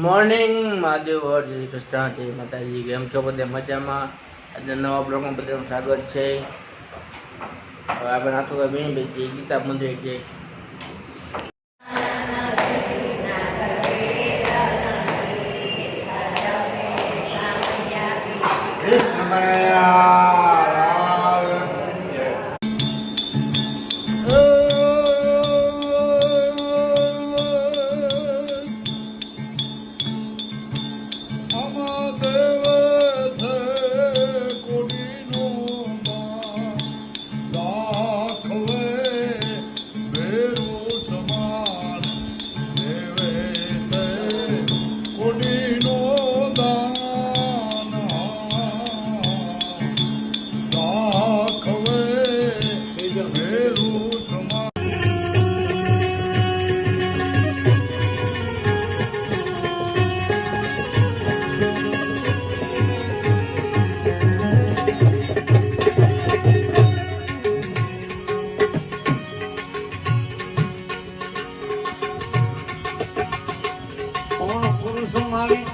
Morning Mahadev હર જય કૃષ્ણ જય માતાજી. કેમ છો બધે મજામાં? આજે નવા બ્લોગમાં બધાનું સ્વાગત છે. હવે આપણે નાથું બેન ગીતા મંદિરે જઈએ.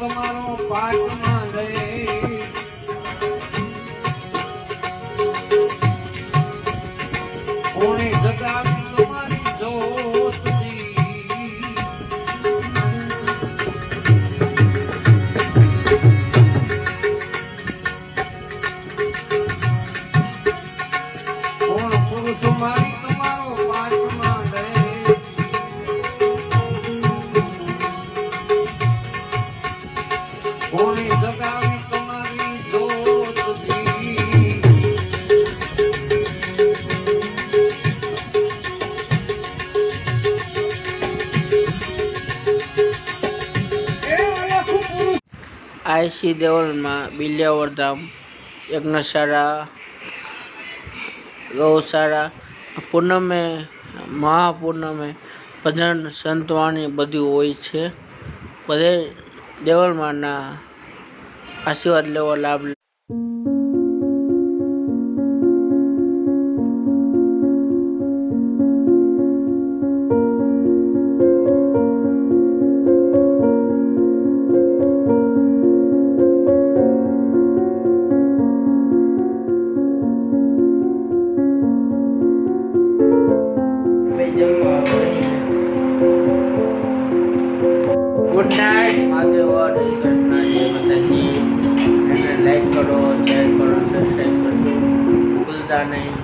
તમારો પાઠમાં રે કોણે જગાવી તમારી જોતજી કોણ પુરુષ મારી તમારો પાઠમાં રે કોણે જગાવી તમારી જોતજી આઈસી દેવલમાં બિલિયાવરધામ યજ્ઞશાળા ગૌશાળા પૂનમે મહાપૂનમે ભજન સંતવાણી બધું હોય છે. બધે દેવલમાંના આશીર્વાદ લેવો લાભ ગુડ નાઇટ મહાદેવ જય કૃષ્ણ જય માતાજી. એને લાઈક કરો, શેર કરો, સબસ્ક્રાઈબ કરજો ભૂલતા નહીં.